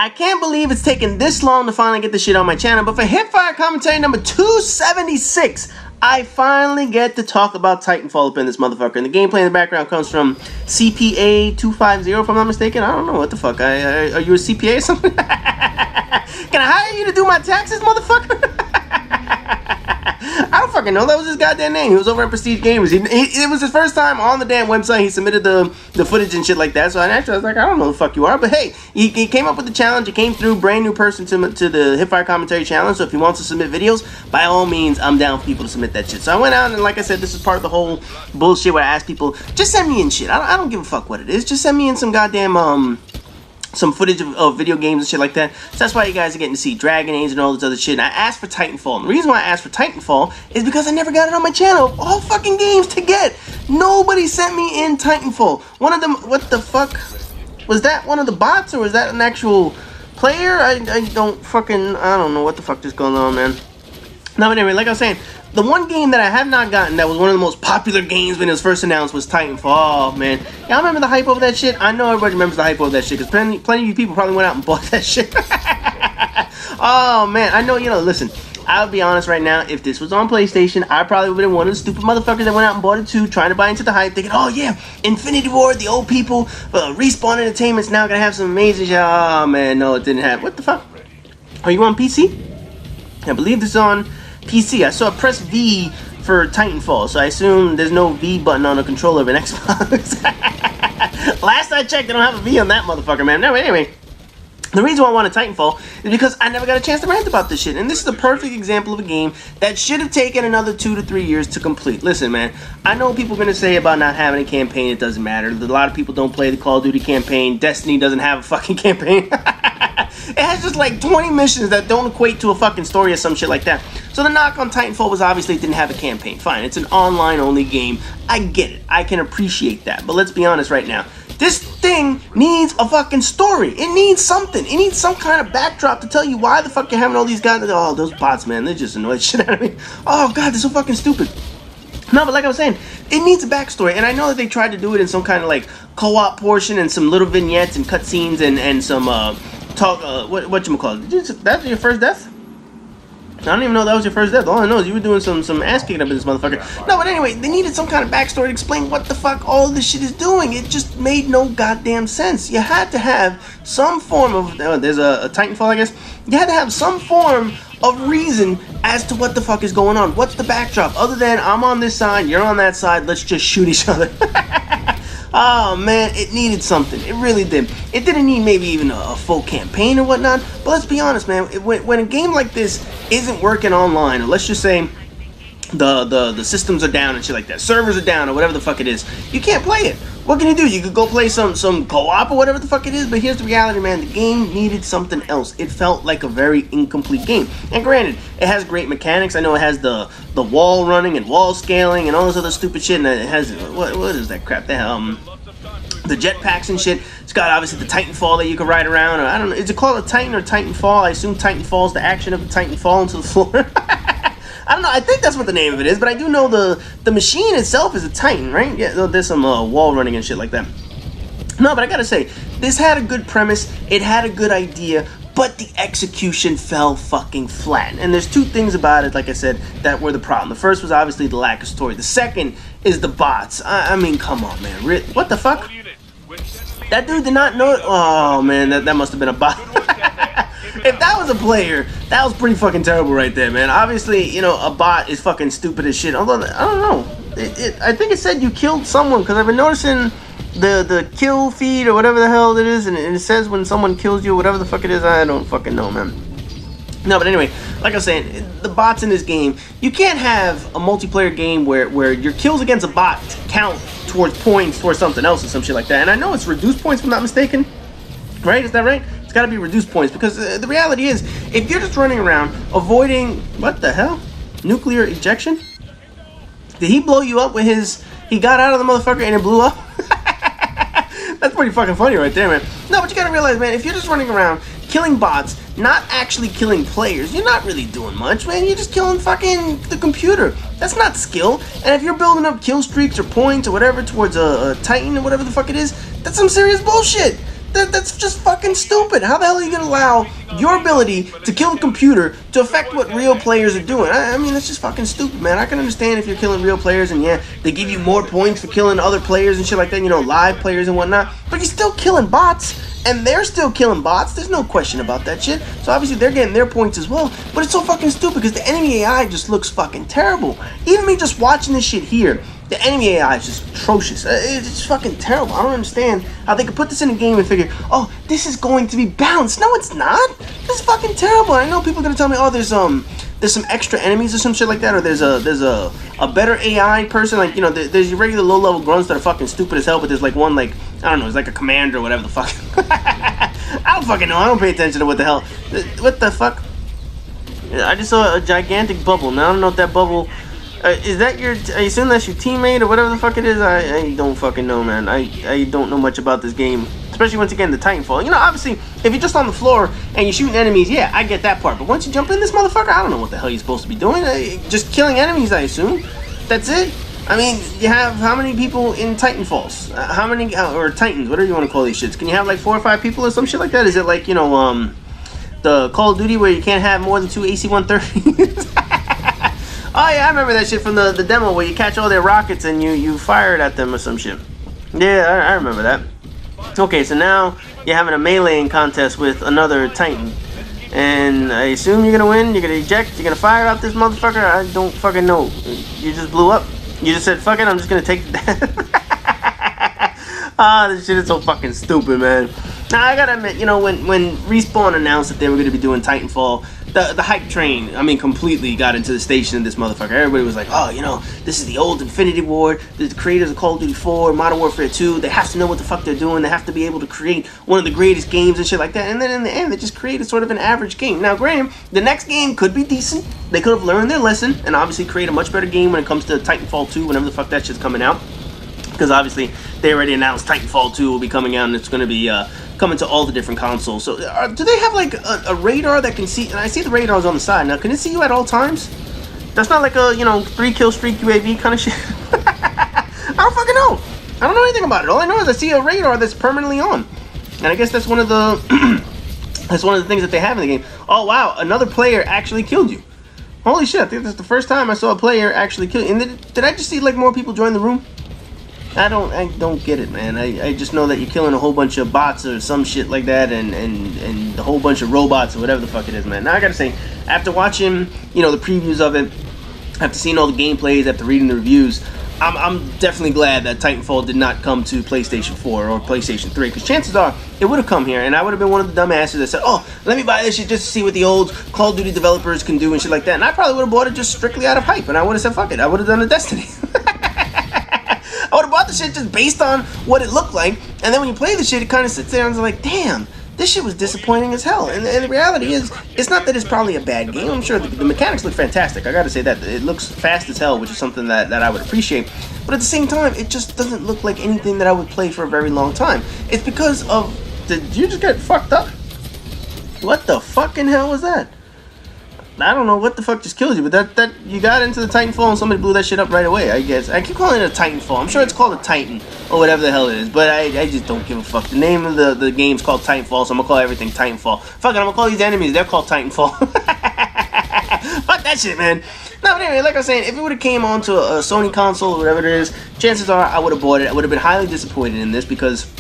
I can't believe it's taken this long to finally get this shit on my channel, but for Hipfire commentary number 276, I finally get to talk about Titanfall up in this motherfucker. And the gameplay in the background comes from CPA2520, if I'm not mistaken. I don't know what the fuck. Are you a CPA or something? Can I hire you to do my taxes, motherfucker? I don't fucking know. That was his goddamn name. He was over at Prestige Gamers. It was his first time on the damn website. He submitted the footage and shit like that. So I was like, I don't know who the fuck you are. But hey, he came up with the challenge. He came through, brand new person to the Hipfire commentary challenge. So if he wants to submit videos, by all means, I'm down for people to submit that shit. So I went out and like I said, this is part of the whole bullshit where I asked people, just send me in shit. I don't give a fuck what it is. Just send me in some goddamn some footage of video games and shit like that. So that's why you guys are getting to see Dragon Age and all this other shit. And I asked for Titanfall. And the reason why I asked for Titanfall is because I never got it on my channel. All fucking games to get. Nobody sent me in Titanfall. One of them, what the fuck? Was that one of the bots or was that an actual player? I don't know what the fuck is going on, man. No, but anyway, like I was saying, the one game that I have not gotten that was one of the most popular games when it was first announced was Titanfall. Oh, man. Y'all remember the hype over that shit? I know everybody remembers the hype over that shit because plenty of you people probably went out and bought that shit. Oh, man. I know, listen, I'll be honest right now. If this was on PlayStation, I probably would have been one of the stupid motherfuckers that went out and bought it too, trying to buy into the hype, thinking, oh, yeah, Infinity Ward, the old people, Respawn Entertainment's now going to have some amazing shit. Oh, man, no, it didn't have. What the fuck? Are you on PC? I believe this is on PC. I saw press V for Titanfall, so I assume there's no V button on the controller of an Xbox. Last I checked, they don't have a V on that motherfucker, man. No, anyway, the reason why I wanted Titanfall is because I never got a chance to rant about this shit, and this is a perfect example of a game that should have taken another 2 to 3 years to complete. Listen, man, I know people are going to say about not having a campaign, it doesn't matter. A lot of people don't play the Call of Duty campaign. Destiny doesn't have a fucking campaign. It has just like 20 missions that don't equate to a fucking story or some shit like that. So the knock on Titanfall was obviously it didn't have a campaign. Fine, it's an online-only game. I get it. I can appreciate that. But let's be honest right now. This thing needs a fucking story. It needs something. It needs some kind of backdrop to tell you why the fuck you're having all these guys. Oh, those bots, man. They just annoy the shit out of me. Oh, God, they're so fucking stupid. No, but like I was saying, it needs a backstory. And I know that they tried to do it in some kind of like co-op portion and some little vignettes and cutscenes and some whatchamacallit. That's your first death? I don't even know that was your first death. All I know is you were doing some ass kicking up in this motherfucker. No, but anyway, they needed some kind of backstory to explain what the fuck all this shit is doing. It just made no goddamn sense. You had to have some form of, there's a Titanfall, I guess. You had to have some form of reason as to what the fuck is going on. What's the backdrop? Other than, I'm on this side, you're on that side, let's just shoot each other. Oh, man, it needed something. It really did. It didn't need maybe even a full campaign or whatnot. But let's be honest, man. When a game like this isn't working online, or let's just say the systems are down and shit like that, servers are down or whatever the fuck it is, you can't play it. What can you do? You could go play some co-op or whatever the fuck it is, but here's the reality, man. The game needed something else. It felt like a very incomplete game. And granted, it has great mechanics. I know it has the wall running and wall scaling and all this other stupid shit, and it has, what is that crap? The jetpacks and shit. It's got obviously the Titanfall that you can ride around. Or I don't know, is it called a Titan or Titanfall? I assume Titanfall is the action of the Titanfall into the floor. I don't know, I think that's what the name of it is, but I do know the machine itself is a Titan, right? Yeah, there's some wall running and shit like that. No, but I gotta say, this had a good premise, it had a good idea, but the execution fell fucking flat. And there's two things about it, like I said, that were the problem. The first was obviously the lack of story. The second is the bots. I mean, come on, man. What the fuck? That dude did not know it. Oh, man, that must have been a bot. If that was a player, that was pretty fucking terrible right there, man. Obviously, a bot is fucking stupid as shit. Although, I don't know. I think it said you killed someone, because I've been noticing the kill feed or whatever the hell it is, and it says when someone kills you, whatever the fuck it is, I don't fucking know, man. No, but anyway, like I was saying, the bots in this game, you can't have a multiplayer game where your kills against a bot count towards points towards something else or some shit like that. And I know it's reduced points if I'm not mistaken, right? Is that right? It's got to be reduced points, because the reality is, if you're just running around avoiding, what the hell? Nuclear ejection? Did he blow you up with his, he got out of the motherfucker and it blew up? That's pretty fucking funny right there, man. No, but you gotta realize, man, if you're just running around killing bots, not actually killing players, you're not really doing much, man. You're just killing fucking the computer. That's not skill. And if you're building up kill streaks or points or whatever towards a Titan or whatever the fuck it is, that's some serious bullshit. That's just fucking stupid. How the hell are you gonna allow your ability to kill a computer to affect what real players are doing? I mean, that's just fucking stupid, man. I can understand if you're killing real players and yeah, they give you more points for killing other players and shit like that, you know, live players and whatnot, but you're still killing bots, and they're still killing bots. There's no question about that shit. So obviously they're getting their points as well, but it's so fucking stupid because the enemy AI just looks fucking terrible. Even me just watching this shit here, the enemy AI is just atrocious. It's just fucking terrible. I don't understand how they could put this in a game and figure, oh, this is going to be balanced. No, it's not. This is fucking terrible. I know people are gonna tell me, oh, there's some extra enemies or some shit like that, or there's a better AI person, like, you know, there's your regular low level grunts that are fucking stupid as hell, but there's like one, like, I don't know, it's like a commander or whatever the fuck. I don't fucking know. I don't pay attention to what the hell. What the fuck? I just saw a gigantic bubble. Now I don't know if that bubble. Is that your? I assume that's your teammate or whatever the fuck it is. I don't fucking know, man. I don't know much about this game, especially once again the Titanfall. You know, obviously, if you're just on the floor and you're shooting enemies, yeah, I get that part. But once you jump in this motherfucker, I don't know what the hell you're supposed to be doing. Just killing enemies, I assume. That's it. I mean, you have how many people in TitanFalls? How many or Titans? Whatever you want to call these shits. Can you have like 4 or 5 people or some shit like that? Is it like, you know, the Call of Duty where you can't have more than 2 AC-130s? Oh yeah, I remember that shit from the demo where you catch all their rockets and you fire it at them or some shit. Yeah, I remember that. Okay, so now you're having a meleeing contest with another Titan. And I assume you're gonna win, you're gonna eject, you're gonna fire out this motherfucker. I don't fucking know. You just blew up. You just said, fuck it, I'm just gonna take that. Ah, this shit is so fucking stupid, man. Now, I gotta admit, you know, when Respawn announced that they were gonna be doing Titanfall, the hype train, I mean, completely got into the station of this motherfucker. Everybody was like, oh, you know, this is the old Infinity Ward. The creators of Call of Duty 4, Modern Warfare 2, they have to know what the fuck they're doing. They have to be able to create one of the greatest games and shit like that. And then in the end, they just created sort of an average game. Now, Graham, the next game could be decent. They could have learned their lesson and obviously create a much better game when it comes to Titanfall 2, whenever the fuck that shit's coming out. Because obviously, they already announced Titanfall 2 will be coming out and it's going to be coming to all the different consoles. So, do they have like a radar that can see? And I see the radars on the side. Now, can it see you at all times? That's not like a, you know, 3-kill streak UAV kind of shit. I don't fucking know. I don't know anything about it. All I know is I see a radar that's permanently on. And I guess that's one of the that's one of the things that they have in the game. Oh wow, another player actually killed you. Holy shit! I think that's the first time I saw a player actually kill you. And did I just see like more people join the room? I don't get it, man. I just know that you're killing a whole bunch of bots or some shit like that, and a whole bunch of robots or whatever the fuck it is, man. Now I gotta say, after watching, you know, the previews of it, after seeing all the gameplays, after reading the reviews, I'm definitely glad that Titanfall did not come to PlayStation 4 or PlayStation 3, because chances are it would have come here, and I would have been one of the dumbasses that said, oh, let me buy this shit just to see what the old Call of Duty developers can do and shit like that, and I probably would have bought it just strictly out of hype, and I would have said, fuck it, I would have done a Destiny. I would have bought the shit just based on what it looked like, and then when you play the shit, it kind of sits there and it's like, damn, this shit was disappointing as hell. And the reality is, it's not that it's probably a bad game. I'm sure the mechanics look fantastic. I gotta say that. It looks fast as hell, which is something that I would appreciate. But at the same time, it just doesn't look like anything that I would play for a very long time. It's because of, did you just get fucked up? What the fucking hell was that? I don't know what the fuck just killed you, but that you got into the Titanfall and somebody blew that shit up right away, I guess. I keep calling it a Titanfall. I'm sure it's called a Titan or whatever the hell it is, but I just don't give a fuck. The name of the game's called Titanfall, so I'm gonna call everything Titanfall. Fuck it, I'm gonna call these enemies, they're called Titanfall. Fuck that shit, man. No, but anyway, like I was saying, if it would have came onto a Sony console or whatever it is, chances are I would have bought it. I would have been highly disappointed in this because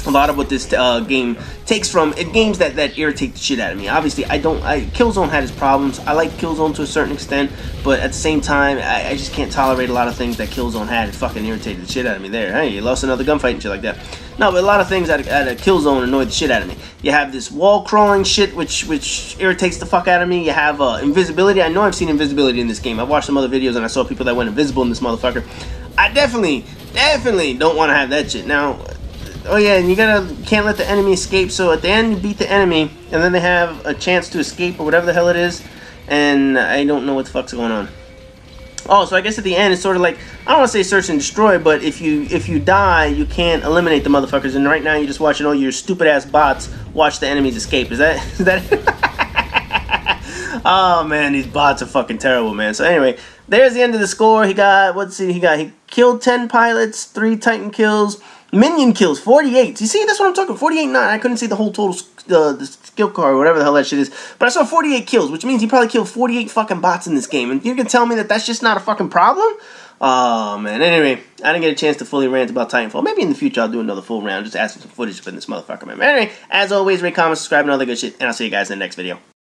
a lot of what this game takes from games that irritate the shit out of me. Obviously, Killzone had its problems. I like Killzone to a certain extent, but at the same time, I just can't tolerate a lot of things that Killzone had. It fucking irritated the shit out of me there. Hey, you lost another gunfight and shit like that. No, but a lot of things out of Killzone annoyed the shit out of me. You have this wall crawling shit, which irritates the fuck out of me. You have invisibility. I know I've seen invisibility in this game. I've watched some other videos and I saw people that went invisible in this motherfucker. I definitely don't want to have that shit. Now, oh yeah, and you can't let the enemy escape, so at the end you beat the enemy, and then they have a chance to escape or whatever the hell it is, and I don't know what the fuck's going on. Oh, so I guess at the end it's sort of like, I don't want to say search and destroy, but if you die, you can't eliminate the motherfuckers, and right now you're just watching all your stupid ass bots watch the enemies escape. Is that Oh man, these bots are fucking terrible, man. So anyway, there's the end of the score. He killed 10 pilots, 3 Titan kills, Minion kills, 48. You see, that's what I'm talking, 48-9. I couldn't see the whole total, the skill card or whatever the hell that shit is. But I saw 48 kills, which means he probably killed 48 fucking bots in this game. And you can tell me that that's just not a fucking problem? Oh, man. Anyway, I didn't get a chance to fully rant about Titanfall. Maybe in the future I'll do another full round, just ask for some footage for this motherfucker, man. But anyway, as always, rate, comment, subscribe, and all that good shit. And I'll see you guys in the next video.